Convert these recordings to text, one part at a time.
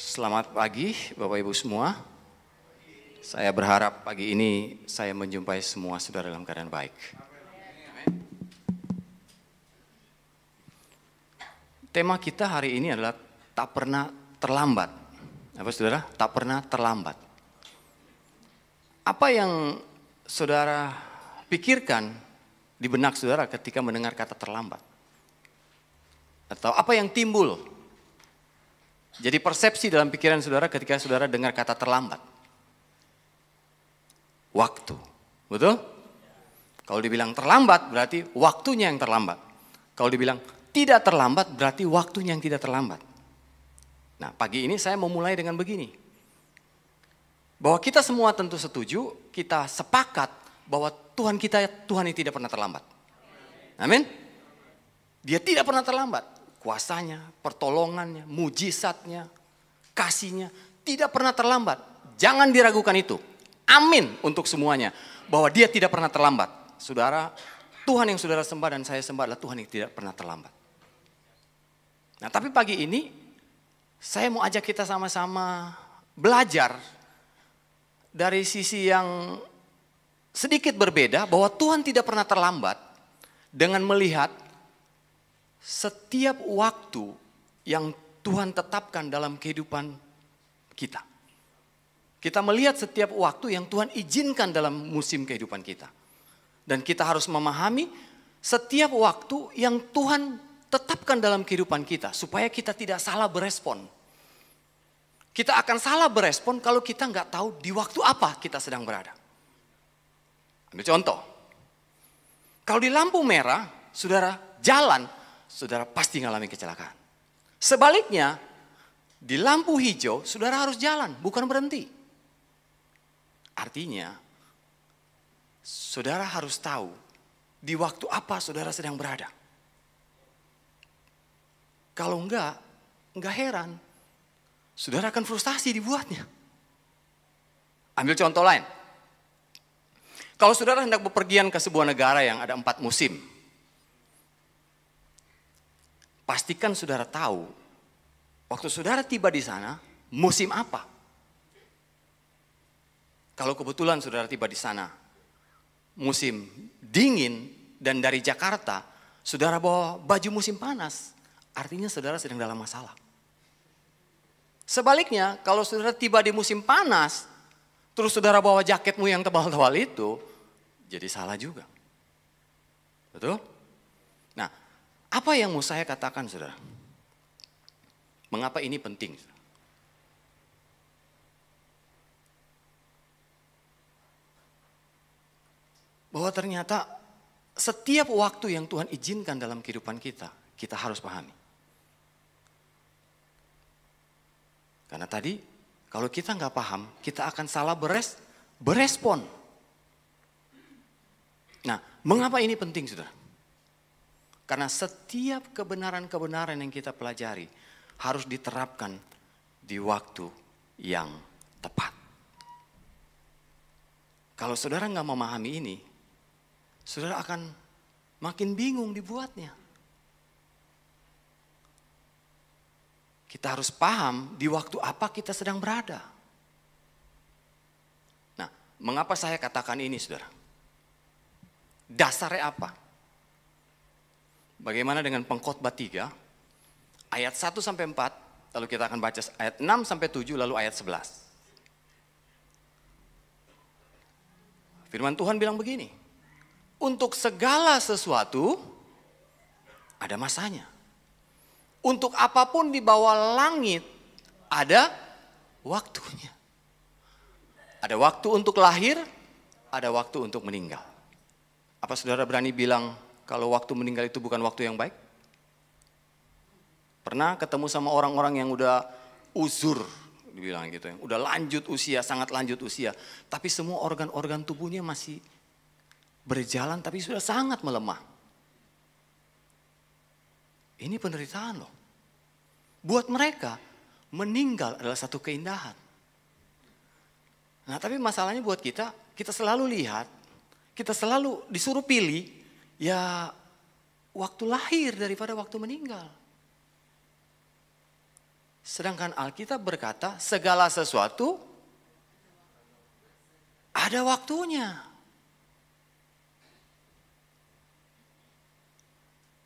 Selamat pagi Bapak Ibu semua. Saya berharap pagi ini saya menjumpai semua saudara dalam keadaan baik. Tema kita hari ini adalah tak pernah terlambat. Apa saudara? Tak pernah terlambat. Apa yang saudara pikirkan di benak saudara ketika mendengar kata terlambat? Atau apa yang timbul? Jadi persepsi dalam pikiran saudara ketika saudara dengar kata terlambat. Waktu, betul? Kalau dibilang terlambat berarti waktunya yang terlambat. Kalau dibilang tidak terlambat berarti waktunya yang tidak terlambat. Nah, pagi ini saya mau mulai dengan begini. Bahwa kita semua tentu setuju, kita sepakat bahwa Tuhan yang tidak pernah terlambat. Amin? Dia tidak pernah terlambat. Kuasanya, pertolongannya, mujizatnya, kasihnya tidak pernah terlambat. Jangan diragukan itu. Amin untuk semuanya. Bahwa dia tidak pernah terlambat. Saudara, Tuhan yang saudara sembah dan saya sembah adalah Tuhan yang tidak pernah terlambat. Nah, tapi pagi ini saya mau ajak kita sama-sama belajar dari sisi yang sedikit berbeda. Bahwa Tuhan tidak pernah terlambat dengan melihat setiap waktu yang Tuhan tetapkan dalam kehidupan kita. Kita melihat setiap waktu yang Tuhan izinkan dalam musim kehidupan kita. Dan kita harus memahami setiap waktu yang Tuhan tetapkan dalam kehidupan kita. Supaya kita tidak salah berespon. Kita akan salah berespon kalau kita nggak tahu di waktu apa kita sedang berada. Ambil contoh. Kalau di lampu merah, saudara jalan, saudara pasti mengalami kecelakaan. Sebaliknya, di lampu hijau, saudara harus jalan, bukan berhenti. Artinya, saudara harus tahu di waktu apa saudara sedang berada. Kalau enggak heran, saudara akan frustasi dibuatnya. Ambil contoh lain. Kalau saudara hendak bepergian ke sebuah negara yang ada 4 musim, pastikan saudara tahu, waktu saudara tiba di sana, musim apa. Kalau kebetulan saudara tiba di sana, musim dingin dan dari Jakarta, saudara bawa baju musim panas, artinya saudara sedang dalam masalah. Sebaliknya, kalau saudara tiba di musim panas, terus saudara bawa jaketmu yang tebal-tebal itu, jadi salah juga. Betul? Nah, apa yang mau saya katakan, saudara? Mengapa ini penting? Bahwa ternyata setiap waktu yang Tuhan izinkan dalam kehidupan kita, kita harus pahami. Karena tadi, kalau kita nggak paham, kita akan salah berespon. Nah, mengapa ini penting, saudara? Karena setiap kebenaran-kebenaran yang kita pelajari harus diterapkan di waktu yang tepat. Kalau saudara nggak memahami ini, saudara akan makin bingung dibuatnya. Kita harus paham di waktu apa kita sedang berada. Nah, mengapa saya katakan ini, saudara? Dasarnya apa? Bagaimana dengan Pengkhotbah 3 ayat 1 sampai 4, lalu kita akan baca ayat 6 sampai 7 lalu ayat 11. Firman Tuhan bilang begini, untuk segala sesuatu ada masanya. Untuk apapun di bawah langit ada waktunya. Ada waktu untuk lahir, ada waktu untuk meninggal. Apa saudara berani bilang kalau waktu meninggal itu bukan waktu yang baik? Pernah ketemu sama orang-orang yang udah uzur, dibilang gitu ya. Udah lanjut usia, sangat lanjut usia. Tapi semua organ-organ tubuhnya masih berjalan tapi sudah sangat melemah. Ini penderitaan loh. Buat mereka, meninggal adalah satu keindahan. Nah, tapi masalahnya buat kita selalu lihat, kita selalu disuruh pilih, ya waktu lahir daripada waktu meninggal. Sedangkan Alkitab berkata segala sesuatu ada waktunya.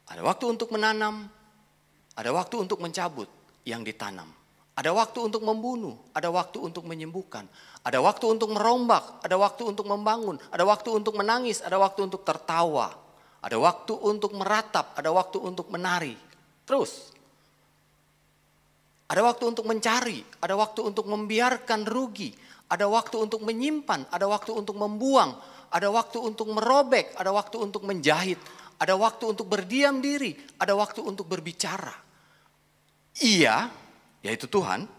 Ada waktu untuk menanam, ada waktu untuk mencabut yang ditanam. Ada waktu untuk membunuh, ada waktu untuk menyembuhkan, ada waktu untuk merombak, ada waktu untuk membangun, ada waktu untuk menangis, ada waktu untuk tertawa, ada waktu untuk meratap, ada waktu untuk menari. Terus, ada waktu untuk mencari, ada waktu untuk membiarkan rugi, ada waktu untuk menyimpan, ada waktu untuk membuang, ada waktu untuk merobek, ada waktu untuk menjahit, ada waktu untuk berdiam diri, ada waktu untuk berbicara. Ia, yaitu Tuhan,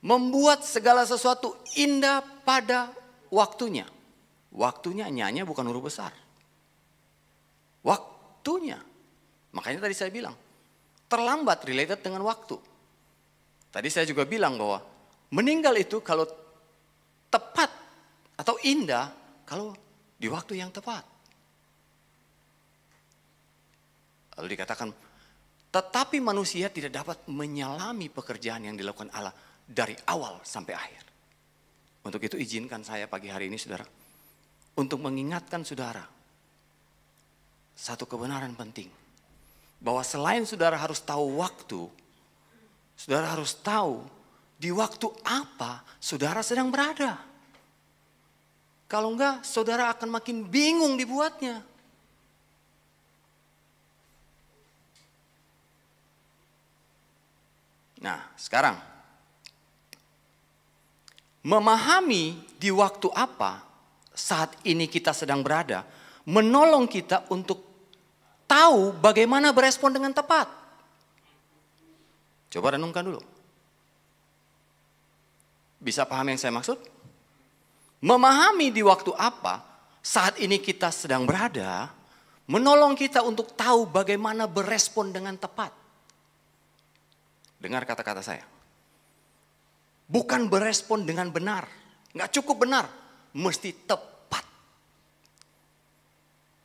membuat segala sesuatu indah pada waktunya. Waktunya nyanya bukan huruf besar. Waktunya. Makanya tadi saya bilang, terlambat related dengan waktu. Tadi saya juga bilang bahwa meninggal itu kalau tepat atau indah, kalau di waktu yang tepat. Lalu dikatakan, tetapi manusia tidak dapat menyelami pekerjaan yang dilakukan Allah dari awal sampai akhir. Untuk itu izinkan saya pagi hari ini saudara, untuk mengingatkan saudara, satu kebenaran penting. Bahwa selain saudara harus tahu waktu, saudara harus tahu di waktu apa saudara sedang berada. Kalau enggak, saudara akan makin bingung dibuatnya. Nah, sekarang memahami di waktu apa saat ini kita sedang berada, menolong kita untuk tahu bagaimana berespon dengan tepat. Coba renungkan dulu. Bisa paham yang saya maksud? Memahami di waktu apa saat ini kita sedang berada, menolong kita untuk tahu bagaimana berespon dengan tepat. Dengar kata-kata saya. Bukan berespon dengan benar. Nggak cukup benar. Mesti tepat.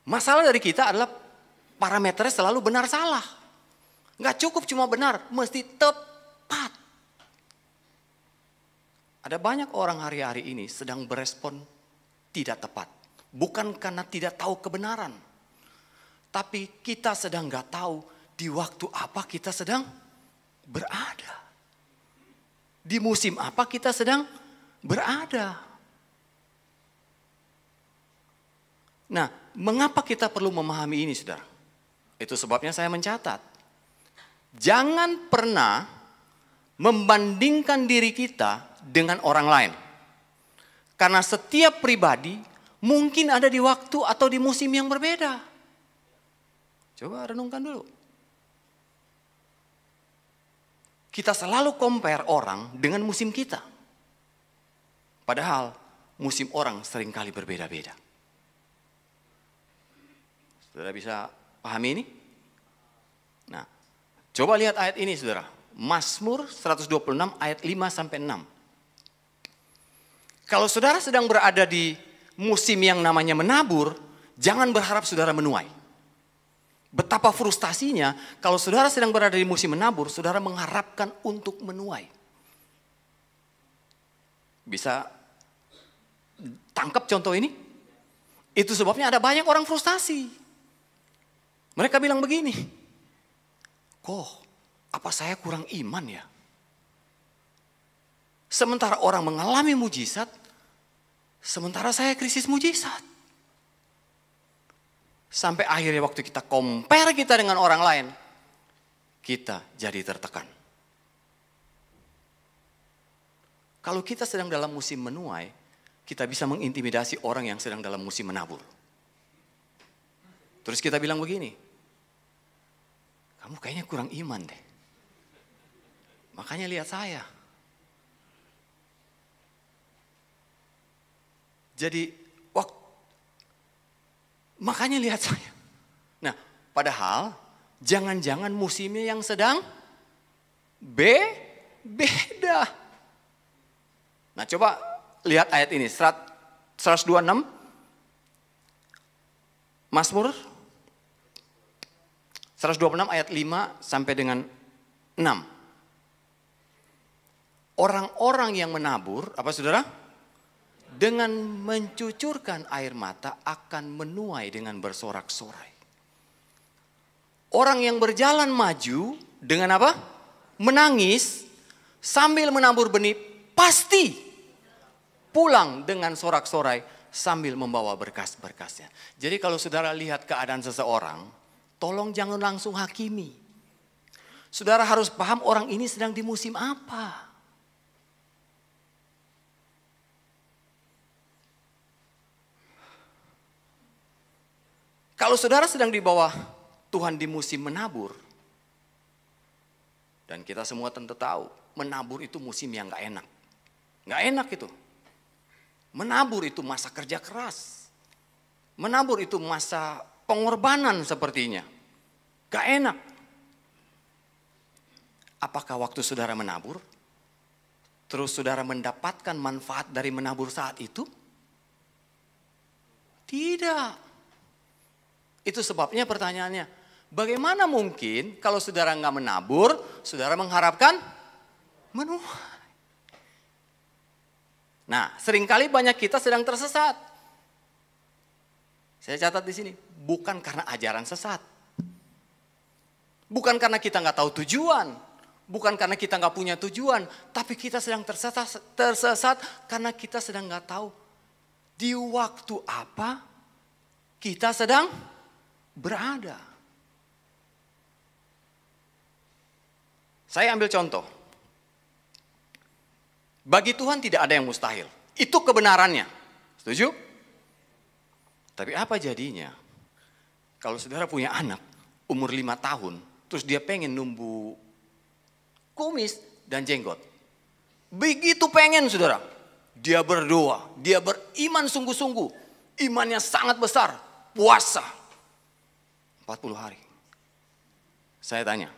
Masalah dari kita adalah parameternya selalu benar salah. Nggak cukup cuma benar. Mesti tepat. Ada banyak orang hari-hari ini sedang berespon tidak tepat. Bukan karena tidak tahu kebenaran. Tapi kita sedang nggak tahu di waktu apa kita sedang berada. Di musim apa kita sedang berada. Nah, mengapa kita perlu memahami ini, saudara? Itu sebabnya saya mencatat. Jangan pernah membandingkan diri kita dengan orang lain. Karena setiap pribadi mungkin ada di waktu atau di musim yang berbeda. Coba renungkan dulu. Kita selalu compare orang dengan musim kita. Padahal musim orang seringkali berbeda-beda. Saudara bisa pahami ini? Nah, coba lihat ayat ini saudara. Mazmur 126 ayat 5 sampai 6. Kalau saudara sedang berada di musim yang namanya menabur, jangan berharap saudara menuai. Betapa frustasinya kalau saudara sedang berada di musim menabur, saudara mengharapkan untuk menuai. Bisa tangkap contoh ini? Itu sebabnya ada banyak orang frustasi. Mereka bilang begini, kok apa saya kurang iman ya? Sementara orang mengalami mujizat, sementara saya krisis mujizat. Sampai akhirnya waktu kita compare kita dengan orang lain, kita jadi tertekan. Kalau kita sedang dalam musim menuai, kita bisa mengintimidasi orang yang sedang dalam musim menabur. Terus kita bilang begini, kamu kayaknya kurang iman deh. Makanya lihat saya. Jadi makanya lihat saya. Nah, padahal jangan-jangan musimnya yang sedang beda. Nah, coba lihat ayat ini. 126 Mazmur 126 ayat 5 sampai dengan 6. Orang-orang yang menabur, apa saudara? Dengan mencucurkan air mata akan menuai dengan bersorak-sorai. Orang yang berjalan maju dengan apa? Menangis sambil menabur benih pasti pulang dengan sorak-sorai sambil membawa berkas-berkasnya. Jadi kalau saudara lihat keadaan seseorang, tolong jangan langsung hakimi. Saudara harus paham orang ini sedang di musim apa. Kalau saudara sedang di bawah Tuhan di musim menabur, dan kita semua tentu tahu, menabur itu musim yang gak enak. Gak enak itu. Menabur itu masa kerja keras. Menabur itu masa pengorbanan sepertinya. Gak enak. Apakah waktu saudara menabur, terus saudara mendapatkan manfaat dari menabur saat itu? Tidak. Itu sebabnya pertanyaannya, bagaimana mungkin kalau saudara nggak menabur, saudara mengharapkan menuai? Nah, seringkali banyak kita sedang tersesat. Saya catat di sini, bukan karena ajaran sesat. Bukan karena kita nggak tahu tujuan. Bukan karena kita nggak punya tujuan. Tapi kita sedang tersesat karena kita sedang nggak tahu di waktu apa kita sedang berada. Saya ambil contoh. Bagi Tuhan tidak ada yang mustahil. Itu kebenarannya. Setuju? Tapi apa jadinya kalau saudara punya anak umur 5 tahun, terus dia pengen numbu kumis dan jenggot. Begitu pengen saudara. Dia berdoa, dia beriman sungguh-sungguh. Imannya sangat besar, puasa 40 hari. Saya tanya,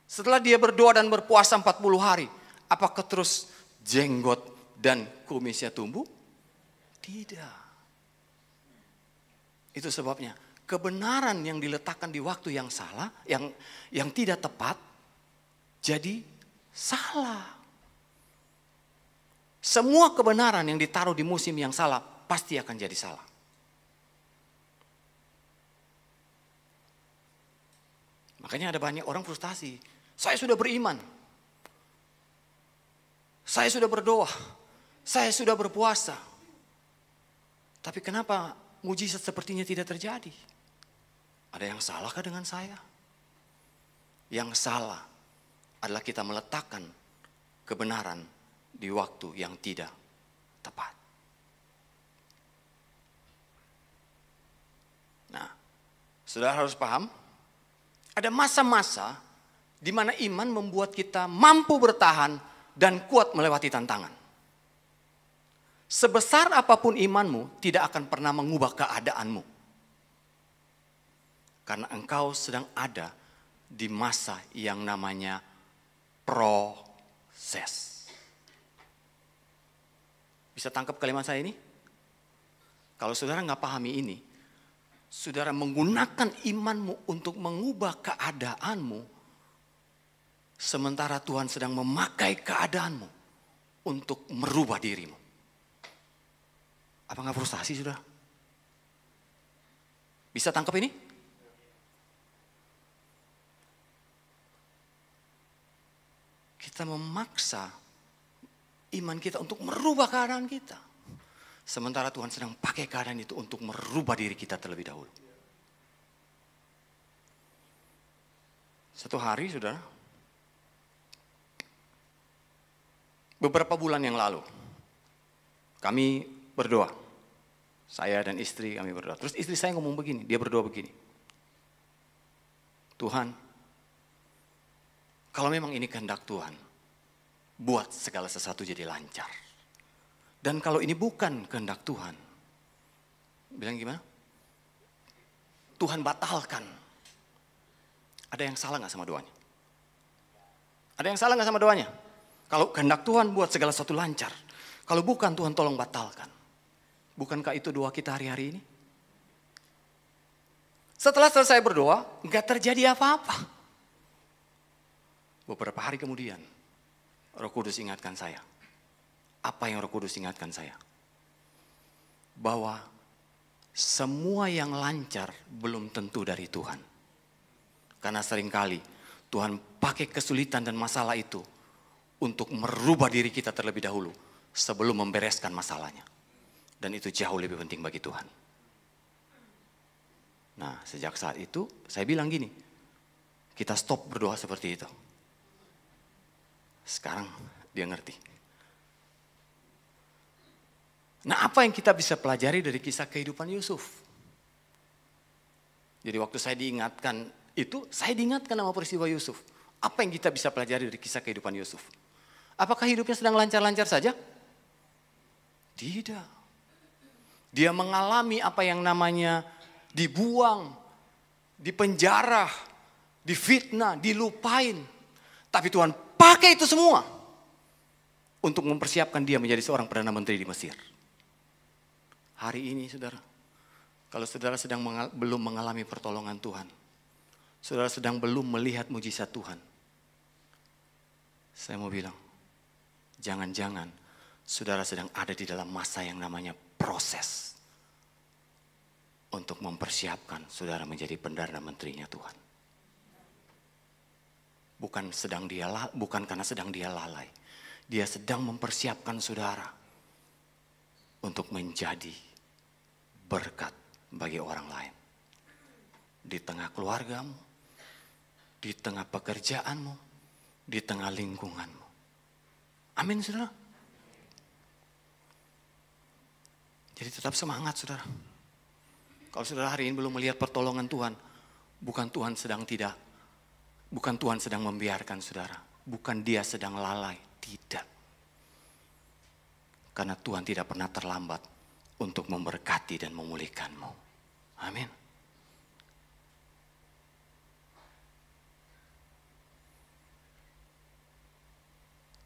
setelah dia berdoa dan berpuasa 40 hari, apakah terus jenggot dan kumisnya tumbuh? Tidak. Itu sebabnya kebenaran yang diletakkan di waktu yang salah, yang tidak tepat, jadi salah. Semua kebenaran yang ditaruh di musim yang salah, pasti akan jadi salah. Makanya ada banyak orang frustasi. Saya sudah beriman. Saya sudah berdoa. Saya sudah berpuasa. Tapi kenapa mujizat sepertinya tidak terjadi? Ada yang salahkah dengan saya? Yang salah adalah kita meletakkan kebenaran di waktu yang tidak tepat. Nah, saudara harus paham, ada masa-masa di mana iman membuat kita mampu bertahan dan kuat melewati tantangan. Sebesar apapun imanmu, tidak akan pernah mengubah keadaanmu. Karena engkau sedang ada di masa yang namanya proses. Bisa tangkap kalimat saya ini? Kalau saudara nggak pahami ini, saudara menggunakan imanmu untuk mengubah keadaanmu, sementara Tuhan sedang memakai keadaanmu untuk merubah dirimu. Apa nggak frustasi saudara? Bisa tangkap ini? Kita memaksa iman kita untuk merubah keadaan kita. Sementara Tuhan sedang pakai keadaan itu untuk merubah diri kita terlebih dahulu. Satu hari saudara, beberapa bulan yang lalu, kami berdoa. Saya dan istri kami berdoa. Terus istri saya ngomong begini, dia berdoa begini. Tuhan, kalau memang ini kehendak Tuhan, buat segala sesuatu jadi lancar. Dan kalau ini bukan kehendak Tuhan, bilang gimana? Tuhan batalkan. Ada yang salah gak sama doanya? Ada yang salah gak sama doanya? Kalau kehendak Tuhan buat segala sesuatu lancar. Kalau bukan, Tuhan tolong batalkan. Bukankah itu doa kita hari-hari ini? Setelah selesai berdoa, gak terjadi apa-apa. Beberapa hari kemudian, Roh Kudus ingatkan saya. Apa yang Roh Kudus ingatkan saya? Bahwa semua yang lancar belum tentu dari Tuhan. Karena seringkali Tuhan pakai kesulitan dan masalah itu untuk merubah diri kita terlebih dahulu sebelum membereskan masalahnya. Dan itu jauh lebih penting bagi Tuhan. Nah, sejak saat itu saya bilang gini, kita stop berdoa seperti itu. Sekarang dia ngerti. Nah, apa yang kita bisa pelajari dari kisah kehidupan Yusuf? Jadi waktu saya diingatkan itu, saya diingatkan sama peristiwa Yusuf. Apa yang kita bisa pelajari dari kisah kehidupan Yusuf? Apakah hidupnya sedang lancar-lancar saja? Tidak. Dia mengalami apa yang namanya dibuang, dipenjara, difitnah, dilupain. Tapi Tuhan pakai itu semua untuk mempersiapkan dia menjadi seorang Perdana Menteri di Mesir. Hari ini saudara, kalau saudara sedang belum mengalami pertolongan Tuhan, saudara sedang belum melihat mujizat Tuhan, saya mau bilang, jangan-jangan saudara sedang ada di dalam masa yang namanya proses untuk mempersiapkan saudara menjadi Perdana Menterinya Tuhan. Bukan karena sedang dia lalai. Dia sedang mempersiapkan saudara untuk menjadi berkat bagi orang lain. Di tengah keluargamu, di tengah pekerjaanmu, di tengah lingkunganmu. Amin saudara. Jadi tetap semangat saudara. Kalau saudara hari ini belum melihat pertolongan Tuhan, bukan Tuhan sedang membiarkan saudara. Bukan dia sedang lalai, tidak. Karena Tuhan tidak pernah terlambat untuk memberkati dan memulihkanmu. Amin.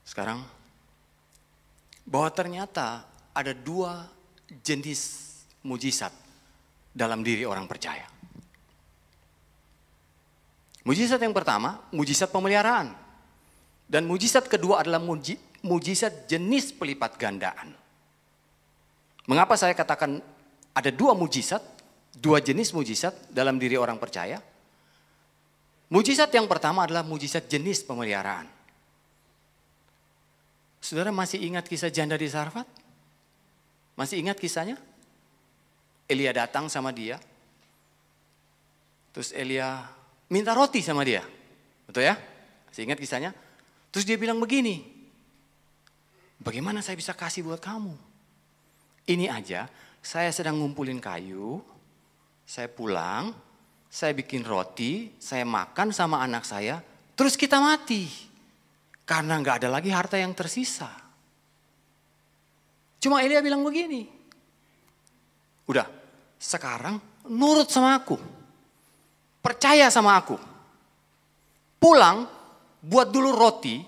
Sekarang, bahwa ternyata ada dua jenis mujizat dalam diri orang percaya. Mujizat yang pertama, mujizat pemeliharaan. Dan mujizat kedua adalah mujizat jenis pelipat gandaan. Mengapa saya katakan ada dua mujizat, dua jenis mujizat dalam diri orang percaya? Mujizat yang pertama adalah mujizat jenis pemeliharaan. Saudara masih ingat kisah janda di Sarfat? Masih ingat kisahnya? Elia datang sama dia. Terus Elia minta roti sama dia. Betul ya? Masih ingat kisahnya? Terus dia bilang begini. Bagaimana saya bisa kasih buat kamu? Ini aja, saya sedang ngumpulin kayu. Saya pulang, saya bikin roti, saya makan sama anak saya. Terus kita mati. Karena gak ada lagi harta yang tersisa. Cuma Elia bilang begini. Udah, sekarang nurut sama aku. Percaya sama aku. Pulang, buat dulu roti,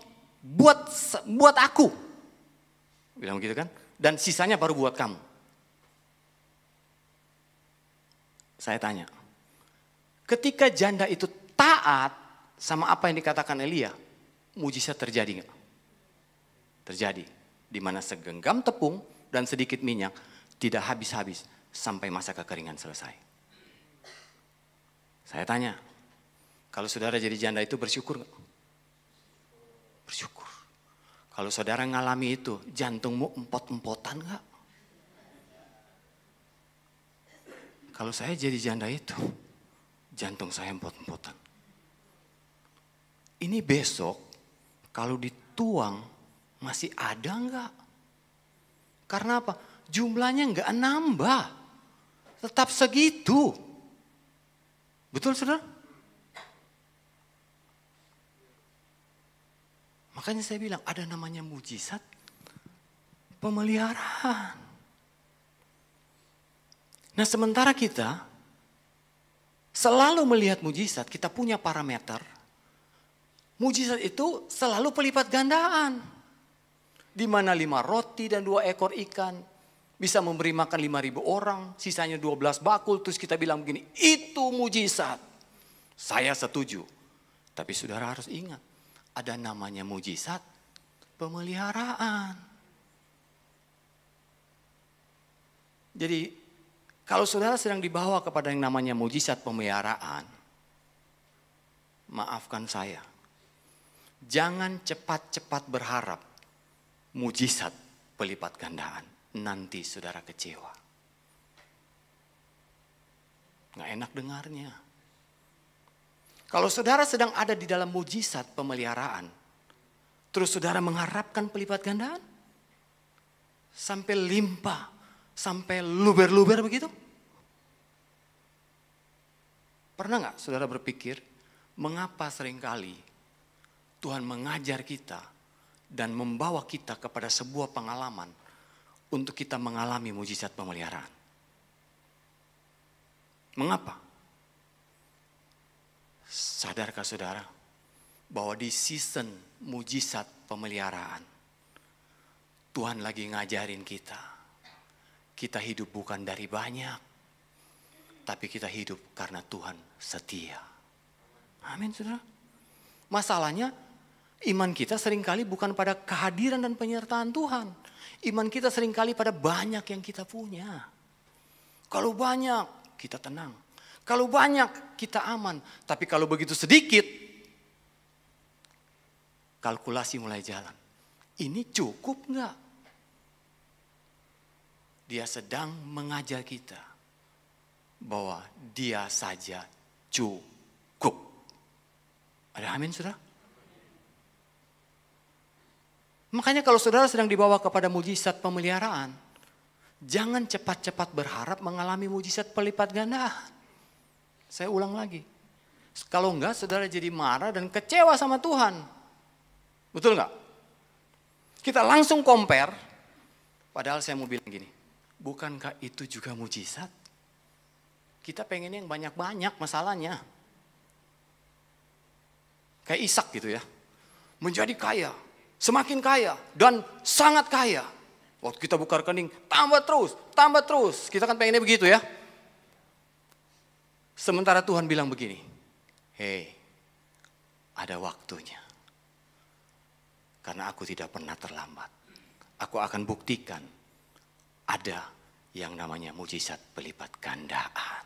buat aku. Bilang begitu kan? Dan sisanya baru buat kamu. Saya tanya. Ketika janda itu taat sama apa yang dikatakan Elia, mujizat terjadi nggak? Terjadi. Di mana segenggam tepung dan sedikit minyak tidak habis-habis sampai masa kekeringan selesai. Saya tanya, kalau saudara jadi janda itu bersyukur nggak? Bersyukur. Kalau saudara ngalami itu, jantungmu empot-empotan nggak? Kalau saya jadi janda itu, jantung saya empot-empotan. Ini besok, kalau dituang, masih ada nggak? Karena apa? Jumlahnya nggak nambah. Tetap segitu. Betul saudara? Makanya saya bilang ada namanya mujizat pemeliharaan. Nah sementara kita selalu melihat mujizat, kita punya parameter. Mujizat itu selalu pelipat gandaan. Di mana 5 roti dan 2 ekor ikan bisa memberi makan 5.000 orang, sisanya 12 bakul, terus kita bilang begini, itu mujizat. Saya setuju. Tapi saudara harus ingat, ada namanya mujizat pemeliharaan. Jadi kalau saudara sedang dibawa kepada yang namanya mujizat pemeliharaan, maafkan saya, jangan cepat-cepat berharap mujizat pelipat gandaan. Nanti saudara kecewa. Nggak enak dengarnya. Kalau saudara sedang ada di dalam mujizat pemeliharaan, terus saudara mengharapkan pelipat gandaan, sampai limpah, sampai luber-luber begitu. Pernah nggak saudara berpikir, mengapa seringkali Tuhan mengajar kita dan membawa kita kepada sebuah pengalaman untuk kita mengalami mujizat pemeliharaan? Mengapa? Sadarkah saudara bahwa di season mujizat pemeliharaan, Tuhan lagi ngajarin kita. Kita hidup bukan dari banyak, tapi kita hidup karena Tuhan setia. Amin saudara. Masalahnya iman kita seringkali bukan pada kehadiran dan penyertaan Tuhan. Iman kita seringkali pada banyak yang kita punya. Kalau banyak kita tenang. Kalau banyak kita aman. Tapi kalau begitu sedikit, kalkulasi mulai jalan. Ini cukup enggak? Dia sedang mengajar kita bahwa dia saja cukup. Ada amin saudara? Makanya kalau saudara sedang dibawa kepada mujizat pemeliharaan, jangan cepat-cepat berharap mengalami mujizat pelipat gandaan. Saya ulang lagi. Kalau enggak saudara jadi marah dan kecewa sama Tuhan. Betul enggak? Kita langsung compare. Padahal saya mau bilang gini. Bukankah itu juga mujizat? Kita pengen yang banyak-banyak masalahnya. Kayak Ishak gitu ya. Menjadi kaya. Semakin kaya. Dan sangat kaya. Waktu kita buka rekening. Tambah terus. Tambah terus. Kita kan pengennya begitu ya. Sementara Tuhan bilang begini, hei, ada waktunya. Karena aku tidak pernah terlambat. Aku akan buktikan ada yang namanya mujizat pelipat gandaan.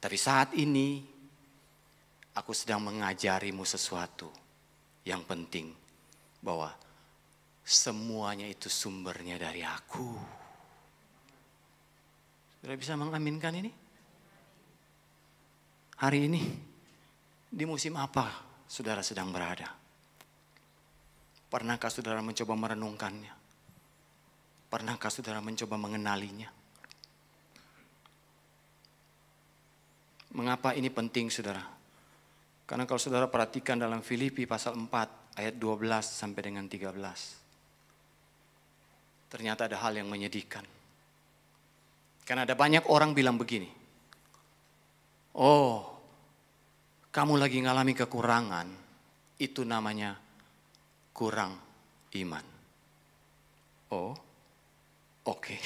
Tapi saat ini, aku sedang mengajarimu sesuatu yang penting. Bahwa semuanya itu sumbernya dari aku. Sudah bisa mengaminkan ini? Hari ini, di musim apa saudara sedang berada? Pernahkah saudara mencoba merenungkannya? Pernahkah saudara mencoba mengenalinya? Mengapa ini penting saudara? Karena kalau saudara perhatikan dalam Filipi pasal 4 ayat 12 sampai dengan 13. Ternyata ada hal yang menyedihkan. Karena ada banyak orang bilang begini. Oh, kamu lagi ngalami kekurangan, itu namanya kurang iman. Oh, oke.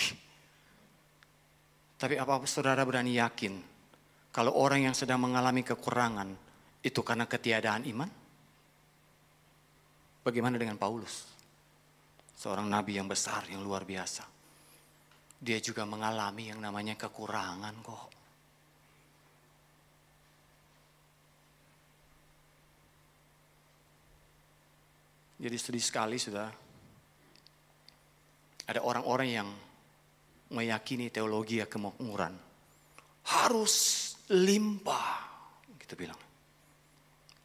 Tapi apa saudara berani yakin kalau orang yang sedang mengalami kekurangan itu karena ketiadaan iman? Bagaimana dengan Paulus? Seorang nabi yang besar, yang luar biasa. Dia juga mengalami yang namanya kekurangan kok. Jadi sedih sekali sudah. Ada orang-orang yang meyakini teologi kemakmuran. Harus limpah. Kita bilang.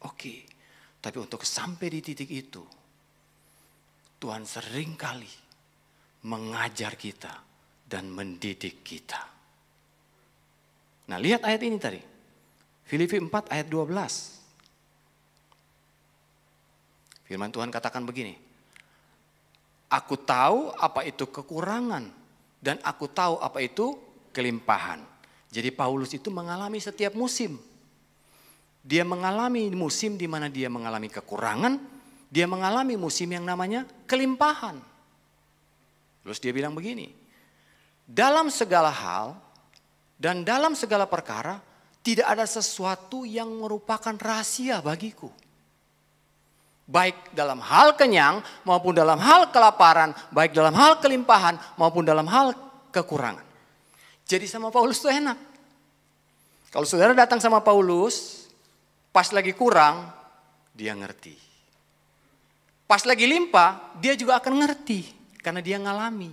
Oke. Tapi untuk sampai di titik itu. Tuhan seringkali mengajar kita. Dan mendidik kita. Nah lihat ayat ini tadi. Filipi 4 ayat 12. Firman Tuhan katakan begini. Aku tahu apa itu kekurangan. Dan aku tahu apa itu kelimpahan. Jadi Paulus itu mengalami setiap musim. Dia mengalami musim di mana dia mengalami kekurangan. Dia mengalami musim yang namanya kelimpahan. Terus dia bilang begini. Dalam segala hal dan dalam segala perkara tidak ada sesuatu yang merupakan rahasia bagiku. Baik dalam hal kenyang maupun dalam hal kelaparan, baik dalam hal kelimpahan maupun dalam hal kekurangan. Jadi sama Paulus itu enak. Kalau saudara datang sama Paulus, pas lagi kurang, dia ngerti. Pas lagi limpah, dia juga akan ngerti. Karena dia ngalami.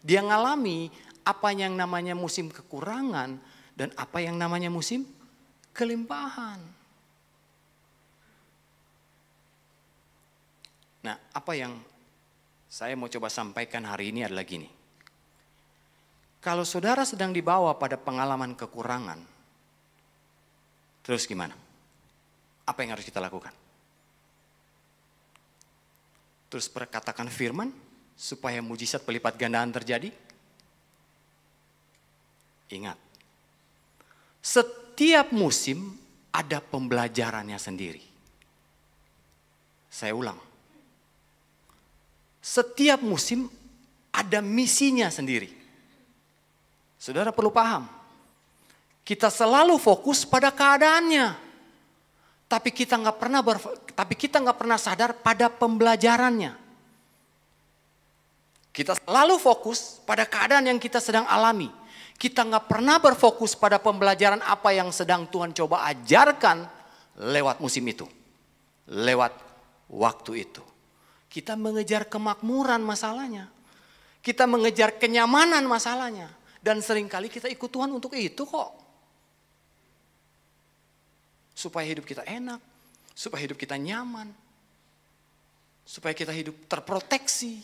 Dia ngalami apa yang namanya musim kekurangan dan apa yang namanya musim kelimpahan. Nah, apa yang saya mau coba sampaikan hari ini adalah gini. Kalau saudara sedang dibawa pada pengalaman kekurangan, terus gimana? Apa yang harus kita lakukan? Terus perkatakan firman supaya mujizat pelipat gandaan terjadi? Ingat, setiap musim ada pembelajarannya sendiri. Saya ulang. Setiap musim ada misinya sendiri. Saudara perlu paham. Kita selalu fokus pada keadaannya. Tapi kita nggak pernah sadar pada pembelajarannya. Kita selalu fokus pada keadaan yang kita sedang alami. Kita nggak pernah berfokus pada pembelajaran apa yang sedang Tuhan coba ajarkan lewat musim itu. Lewat waktu itu. Kita mengejar kemakmuran masalahnya. Kita mengejar kenyamanan masalahnya. Dan seringkali kita ikut Tuhan untuk itu kok. Supaya hidup kita enak. Supaya hidup kita nyaman. Supaya kita hidup terproteksi.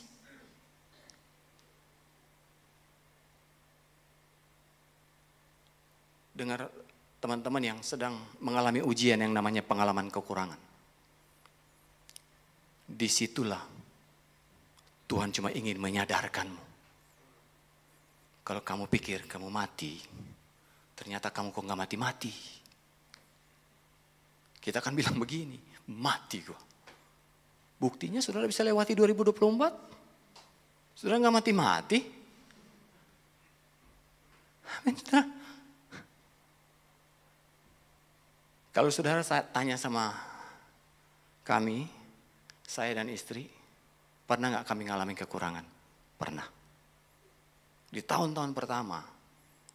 Dengar teman-teman yang sedang mengalami ujian yang namanya pengalaman kekurangan. Disitulah Tuhan cuma ingin menyadarkanmu. Kalau kamu pikir kamu mati, ternyata kamu kok gak mati-mati. Kita kan bilang begini, mati kok. Buktinya saudara bisa lewati 2024. Saudara gak mati-mati. Amin, saudara. Kalau saudara tanya sama kami, saya dan istri, pernah gak kami ngalamin kekurangan? Pernah. Di tahun-tahun pertama,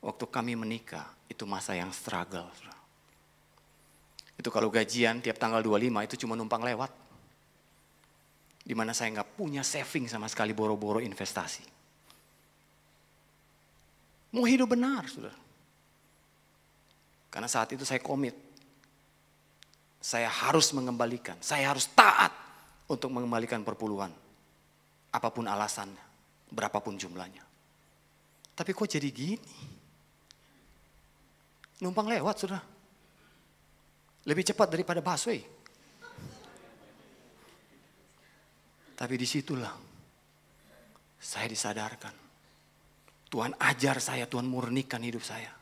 waktu kami menikah, itu masa yang struggle. Itu kalau gajian tiap tanggal 25 itu cuma numpang lewat. Dimana saya gak punya saving sama sekali, boro-boro investasi. Mau hidup benar, saudara. Karena saat itu saya komit. Saya harus mengembalikan, saya harus taat untuk mengembalikan perpuluhan. Apapun alasannya, berapapun jumlahnya. Tapi kok jadi gini? Numpang lewat sudah. Lebih cepat daripada busway. Tapi disitulah saya disadarkan. Tuhan ajar saya, Tuhan murnikan hidup saya.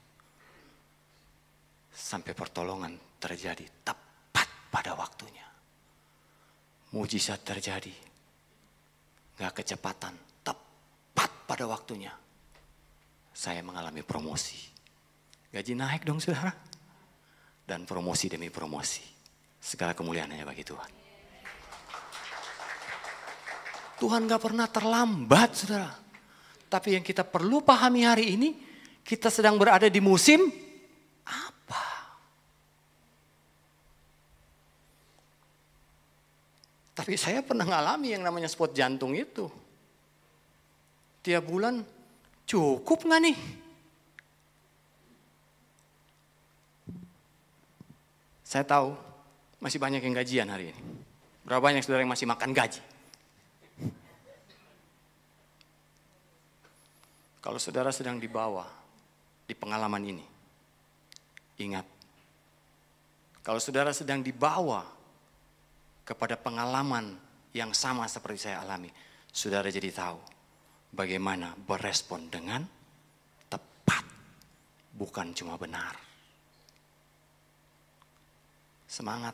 Sampai pertolongan terjadi tepat pada waktunya. Mujizat terjadi. Gak kecepatan, tepat pada waktunya. Saya mengalami promosi. Gaji naik dong saudara. Dan promosi demi promosi. Segala kemuliaan hanya bagi Tuhan. Tuhan gak pernah terlambat saudara. Tapi yang kita perlu pahami hari ini, kita sedang berada di musim apa? Tapi saya pernah ngalami yang namanya spot jantung itu. Tiap bulan cukup gak nih? Saya tahu masih banyak yang gajian hari ini. Berapa banyak saudara yang masih makan gaji? Kalau saudara sedang dibawa di pengalaman ini, ingat. Kalau saudara sedang dibawa kepada pengalaman yang sama seperti saya alami, saudara jadi tahu bagaimana berespon dengan tepat, bukan cuma benar. Semangat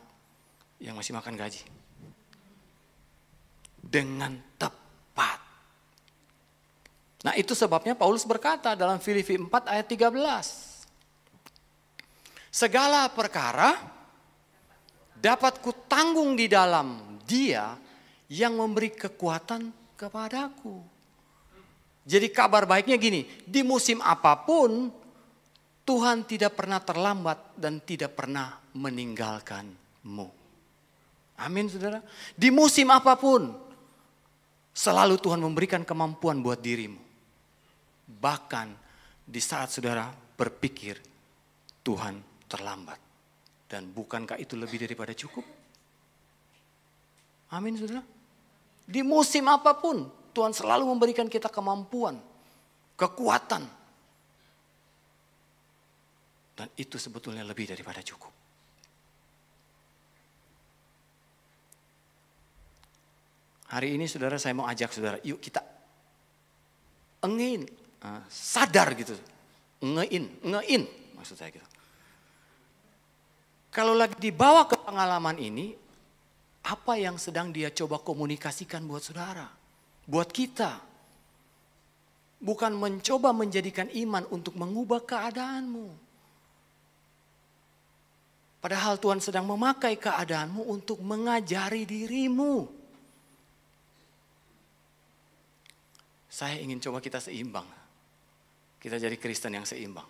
yang masih makan gaji. Dengan tepat. Nah itu sebabnya Paulus berkata dalam Filipi 4 ayat 13. Segala perkara dapat kutanggung di dalam Dia yang memberi kekuatan kepadaku. Jadi kabar baiknya gini, di musim apapun Tuhan tidak pernah terlambat dan tidak pernah meninggalkanmu. Amin saudara. Di musim apapun selalu Tuhan memberikan kemampuan buat dirimu. Bahkan di saat saudara berpikir Tuhan terlambat. Dan bukankah itu lebih daripada cukup? Amin saudara. Di musim apapun Tuhan selalu memberikan kita kemampuan, kekuatan. Dan itu sebetulnya lebih daripada cukup. Hari ini saudara saya mau ajak saudara, yuk kita engein, sadar gitu. Ngein maksud saya gitu. Kalau lagi dibawa ke pengalaman ini, apa yang sedang dia coba komunikasikan buat saudara, buat kita. Bukan mencoba menjadikan iman untuk mengubah keadaanmu. Padahal Tuhan sedang memakai keadaanmu untuk mengajari dirimu. Saya ingin coba kita seimbang. Kita jadi Kristen yang seimbang.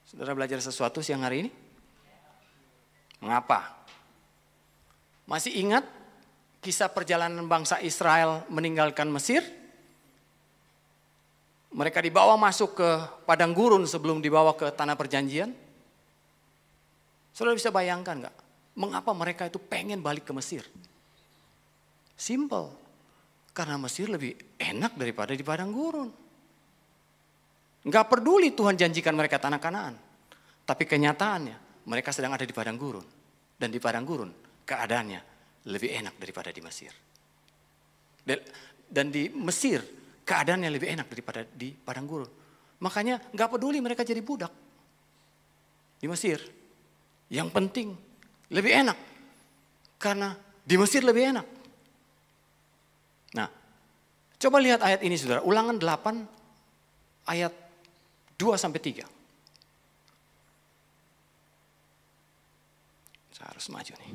Saudara belajar sesuatu siang hari ini? Mengapa? Masih ingat kisah perjalanan bangsa Israel meninggalkan Mesir? Mereka dibawa masuk ke padang gurun sebelum dibawa ke tanah perjanjian. Saudara bisa bayangkan gak? Mengapa mereka itu pengen balik ke Mesir? Simple. Karena Mesir lebih enak daripada di padang gurun. Gak peduli Tuhan janjikan mereka tanah Kanaan. Tapi kenyataannya mereka sedang ada di padang gurun. Dan di padang gurun keadaannya lebih enak daripada di Mesir. Dan di Mesir keadaannya lebih enak daripada di padang gurun. Makanya gak peduli mereka jadi budak di Mesir. Yang penting lebih enak. Karena di Mesir lebih enak. Nah, coba lihat ayat ini saudara. Ulangan 8 ayat 2-3. Saya harus maju nih.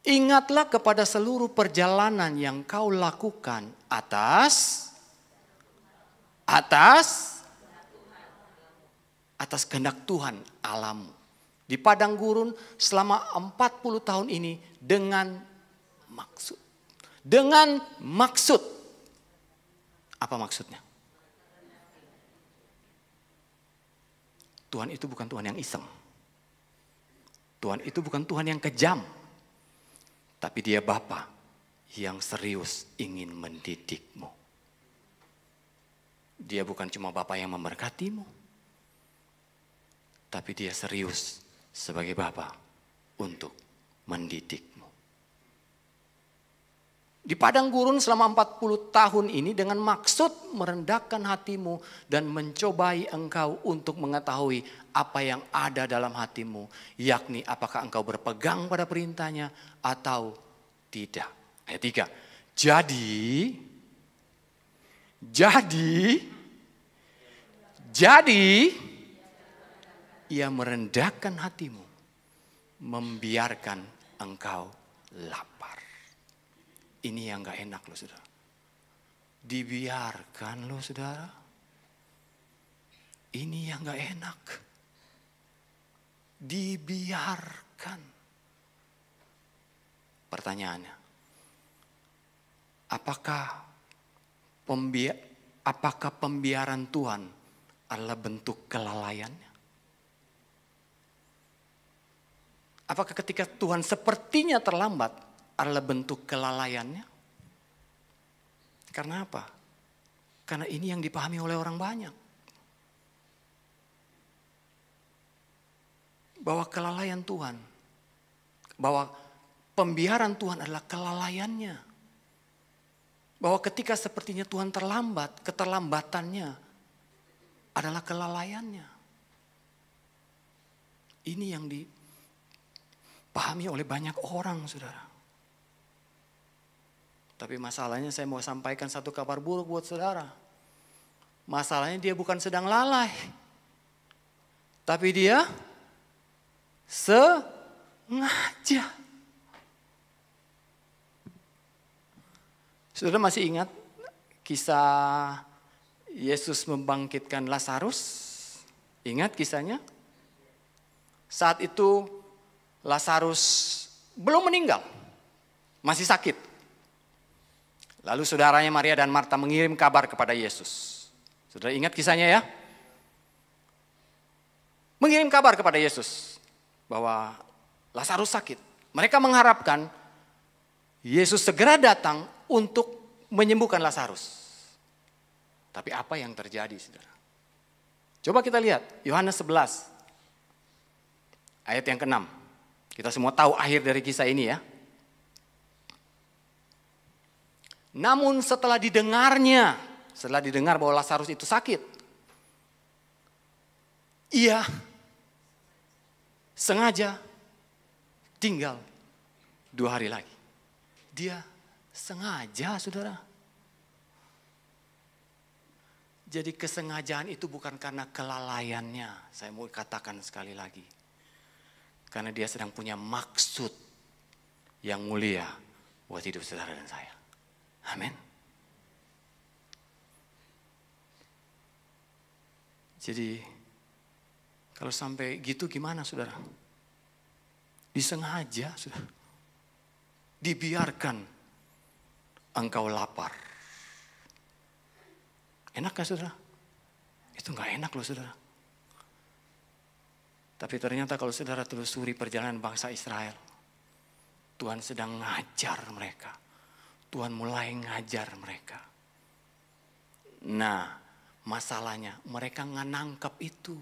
Ingatlah kepada seluruh perjalanan yang kau lakukan atas kehendak Tuhan Allahmu. Di padang gurun selama 40 tahun ini dengan maksud. Dengan maksud. Apa maksudnya? Tuhan itu bukan Tuhan yang iseng. Tuhan itu bukan Tuhan yang kejam. Tapi dia Bapa yang serius ingin mendidikmu. Dia bukan cuma Bapa yang memberkatimu. Tapi dia serius sebagai Bapa untuk mendidikmu. Di padang gurun selama 40 tahun ini dengan maksud merendahkan hatimu dan mencobai engkau untuk mengetahui apa yang ada dalam hatimu. Yakni apakah engkau berpegang pada perintahnya atau tidak. Ayat 3. Jadi ia merendahkan hatimu, membiarkan engkau lapar. Ini yang gak enak loh saudara. Dibiarkan loh saudara. Ini yang gak enak. Dibiarkan. Pertanyaannya. Apakah pembiaran Tuhan adalah bentuk kelalaiannya? Apakah ketika Tuhan sepertinya terlambat adalah bentuk kelalaiannya? Karena apa? Karena ini yang dipahami oleh orang banyak. Bahwa kelalaian Tuhan, bahwa pembiaran Tuhan adalah kelalaiannya. Bahwa ketika sepertinya Tuhan terlambat, keterlambatannya adalah kelalaiannya. Ini yang dipahami oleh banyak orang, saudara. Tapi masalahnya saya mau sampaikan satu kabar buruk buat saudara. Masalahnya dia bukan sedang lalai. Tapi dia sengaja. Saudara masih ingat kisah Yesus membangkitkan Lazarus? Ingat kisahnya? Saat itu Lazarus belum meninggal, masih sakit. Lalu saudaranya Maria dan Marta mengirim kabar kepada Yesus. Saudara ingat kisahnya ya? Mengirim kabar kepada Yesus bahwa Lazarus sakit. Mereka mengharapkan Yesus segera datang untuk menyembuhkan Lazarus. Tapi apa yang terjadi, saudara? Coba kita lihat Yohanes 11 ayat yang ke-6. Kita semua tahu akhir dari kisah ini ya. Namun setelah didengar bahwa Lazarus itu sakit, ia sengaja tinggal 2 hari lagi. Dia sengaja, saudara. Jadi kesengajaan itu bukan karena kelalaiannya. Saya mau katakan sekali lagi. Karena dia sedang punya maksud yang mulia buat hidup saudara dan saya. Amin. Jadi kalau sampai gitu gimana, saudara? Disengaja, saudara. Dibiarkan engkau lapar. Enak gak, saudara? Itu gak enak loh, saudara. Tapi ternyata kalau saudara telusuri perjalanan bangsa Israel, Tuhan sedang ngajar mereka. Tuhan mulai ngajar mereka. Nah, masalahnya mereka gak nangkep itu.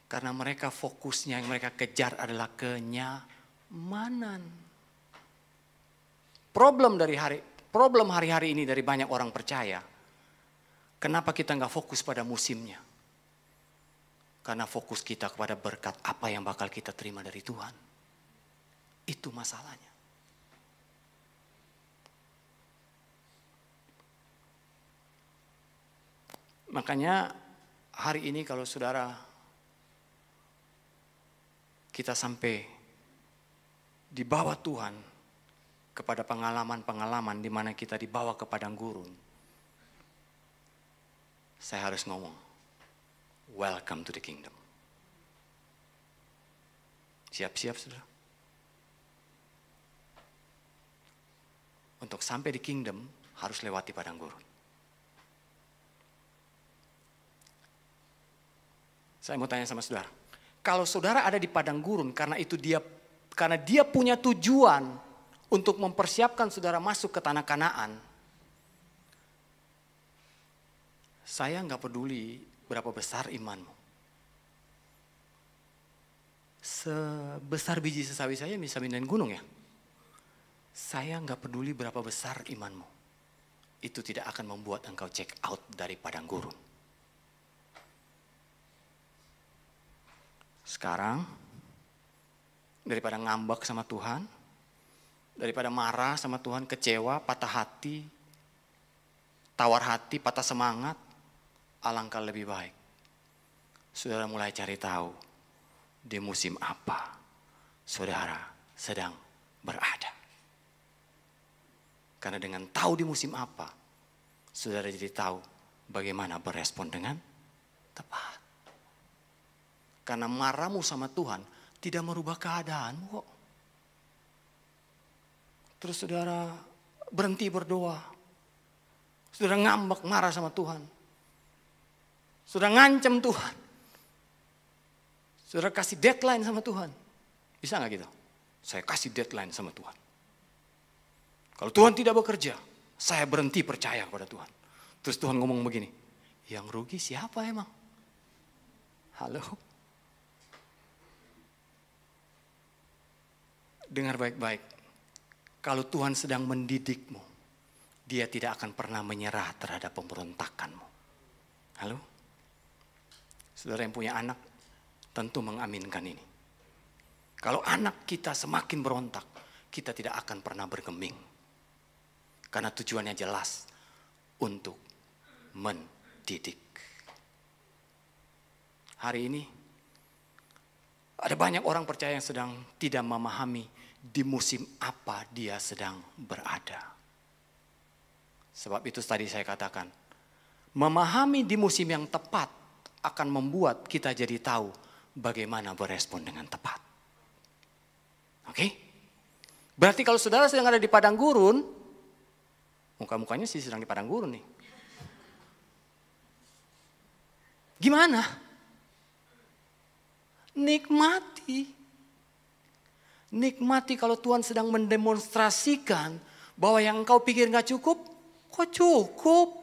Karena mereka fokusnya yang mereka kejar adalah kenyamanan. Problem hari-hari ini dari banyak orang percaya. Kenapa kita gak fokus pada musimnya? Karena fokus kita kepada berkat apa yang bakal kita terima dari Tuhan. Itu masalahnya. Makanya hari ini kalau saudara kita sampai di bawah Tuhan kepada pengalaman-pengalaman di mana kita dibawa ke padang gurun, saya harus ngomong, welcome to the kingdom. Siap-siap, saudara. Untuk sampai di kingdom harus lewati padang gurun. Saya mau tanya sama saudara, kalau saudara ada di padang gurun karena dia punya tujuan untuk mempersiapkan saudara masuk ke tanah Kanaan, saya nggak peduli berapa besar imanmu. Sebesar biji sesawi saya bisa mindahin gunung ya. Saya nggak peduli berapa besar imanmu. Itu tidak akan membuat engkau check out dari padang gurun. Sekarang, daripada ngambek sama Tuhan, daripada marah sama Tuhan, kecewa, patah hati, tawar hati, patah semangat, alangkah lebih baik saudara mulai cari tahu di musim apa saudara sedang berada. Karena dengan tahu di musim apa, saudara jadi tahu bagaimana berespon dengan tepat. Karena marahmu sama Tuhan tidak merubah keadaanmu kok. Terus saudara berhenti berdoa. Saudara ngambek marah sama Tuhan. Saudara ngancam Tuhan. Saudara kasih deadline sama Tuhan. Bisa gak gitu? Saya kasih deadline sama Tuhan. Kalau Tuhan tidak bekerja, saya berhenti percaya kepada Tuhan. Terus Tuhan ngomong begini, yang rugi siapa emang? Halo? Dengar baik-baik, kalau Tuhan sedang mendidikmu, Dia tidak akan pernah menyerah terhadap pemberontakanmu. Halo? Saudara yang punya anak, tentu mengaminkan ini. Kalau anak kita semakin berontak, kita tidak akan pernah bergeming. Karena tujuannya jelas, untuk mendidik. Hari ini, Ada banyak orang percaya yang sedang tidak memahami di musim apa dia sedang berada. Sebab itu tadi saya katakan, memahami di musim yang tepat akan membuat kita jadi tahu bagaimana berespon dengan tepat. Oke? Berarti kalau saudara sedang ada di padang gurun, muka-mukanya sih sedang di padang gurun nih. Gimana? Nikmati. Nikmati kalau Tuhan sedang mendemonstrasikan bahwa yang engkau pikir gak cukup, kok cukup.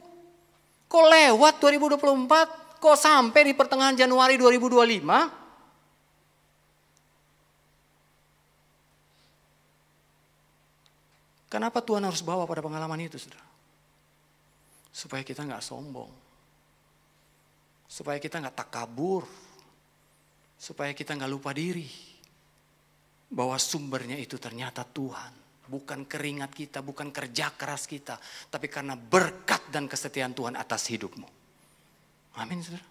Kok lewat 2024, kok sampai di pertengahan Januari 2025. Kenapa Tuhan harus bawa pada pengalaman itu, saudara? Supaya kita gak sombong. Supaya kita gak takabur. Supaya kita gak lupa diri. Bahwa sumbernya itu ternyata Tuhan. Bukan keringat kita, bukan kerja keras kita. Tapi karena berkat dan kesetiaan Tuhan atas hidupmu. Amin, saudara.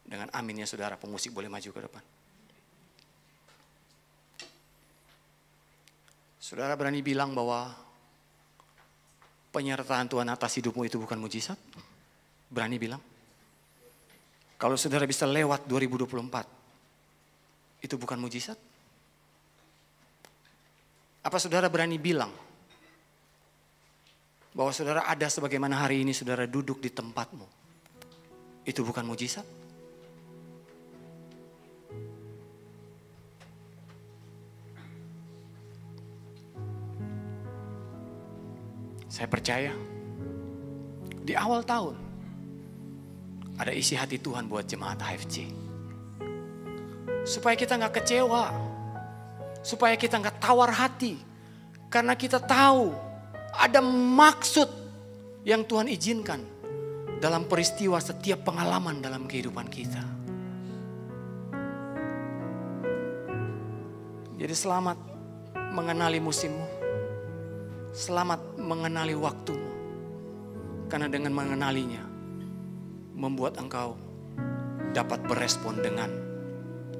Dengan aminnya saudara, pemusik boleh maju ke depan. Saudara berani bilang bahwa penyertaan Tuhan atas hidupmu itu bukan mujizat? Berani bilang? Kalau saudara bisa lewat 2024, itu bukan mujizat? Apa saudara berani bilang bahwa saudara ada sebagaimana hari ini saudara duduk di tempatmu? Itu bukan mujizat? Saya percaya di awal tahun ada isi hati Tuhan buat jemaat HFC. Supaya kita gak kecewa. Supaya kita gak tawar hati. Karena kita tahu ada maksud yang Tuhan izinkan dalam peristiwa setiap pengalaman dalam kehidupan kita. Jadi selamat mengenali musimmu. Selamat mengenali waktumu. Karena dengan mengenalinya, membuat engkau dapat berespon dengan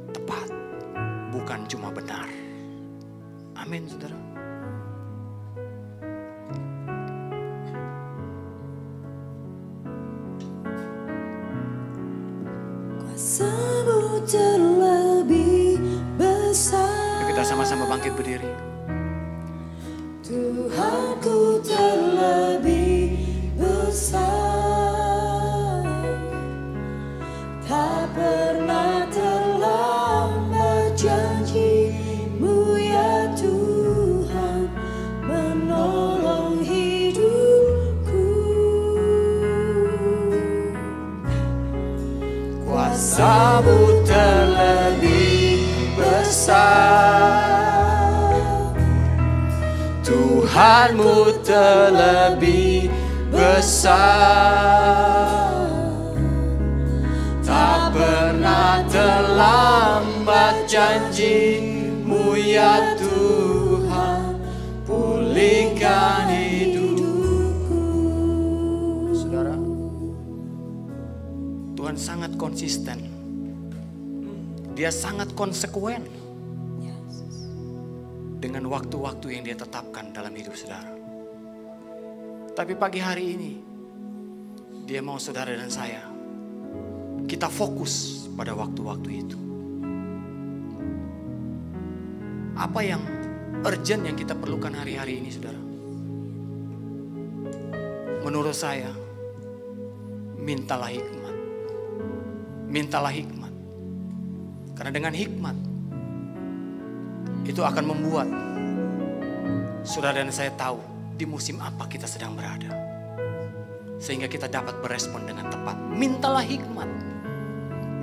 tepat. Bukan cuma benar. Amin, saudara. Kuasa-Mu terlebih besar. Kita sama-sama bangkit berdiri. Tuhanku terlebih besar, tak pernah terlambat janji-Mu ya Tuhan, menolong hidupku. Kuasa-Mu terlebih besar, Tuhanmu terlebih besar, tak pernah terlambat janji-Mu ya Tuhan, pulihkan hidupku. Saudara, Tuhan sangat konsisten. Dia sangat konsekuen dengan waktu-waktu yang dia tetapkan dalam hidup saudara. Tapi pagi hari ini, dia mau saudara dan saya, kita fokus pada waktu-waktu itu. Apa yang urgent yang kita perlukan hari-hari ini, saudara? Menurut saya, mintalah hikmat. Mintalah hikmat. Karena dengan hikmat, itu akan membuat saudara dan saya tahu di musim apa kita sedang berada. Sehingga kita dapat berespon dengan tepat. Mintalah hikmat.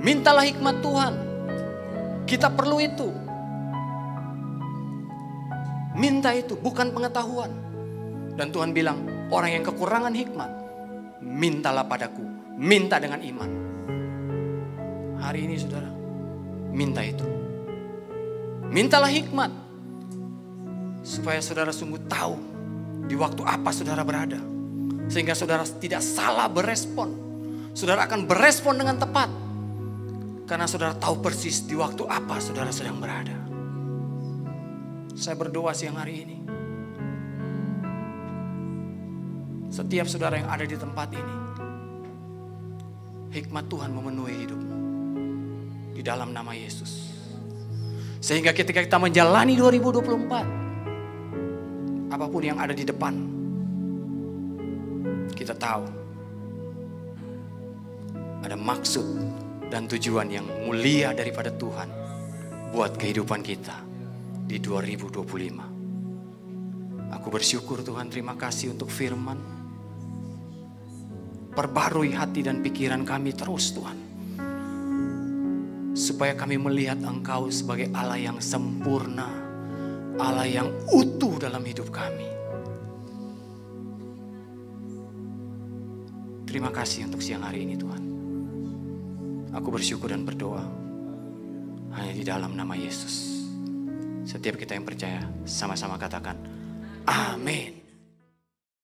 Mintalah hikmat Tuhan. Kita perlu itu. Minta itu, bukan pengetahuan. Dan Tuhan bilang, orang yang kekurangan hikmat, mintalah padaku. Minta dengan iman. Hari ini saudara, minta itu. Mintalah hikmat. Supaya saudara sungguh tahu di waktu apa saudara berada. Sehingga saudara tidak salah berespon. Saudara akan berespon dengan tepat. Karena saudara tahu persis di waktu apa saudara sedang berada. Saya berdoa siang hari ini, setiap saudara yang ada di tempat ini, hikmat Tuhan memenuhi hidupmu di dalam nama Yesus. Sehingga ketika kita menjalani 2024, apapun yang ada di depan, kita tahu ada maksud dan tujuan yang mulia daripada Tuhan buat kehidupan kita di 2025. Aku bersyukur Tuhan, terima kasih untuk firman. Perbarui hati dan pikiran kami terus Tuhan, supaya kami melihat Engkau sebagai Allah yang sempurna, Allah yang utuh dalam hidup kami. Terima kasih untuk siang hari ini Tuhan. Aku bersyukur dan berdoa hanya di dalam nama Yesus. Setiap kita yang percaya sama-sama katakan amin.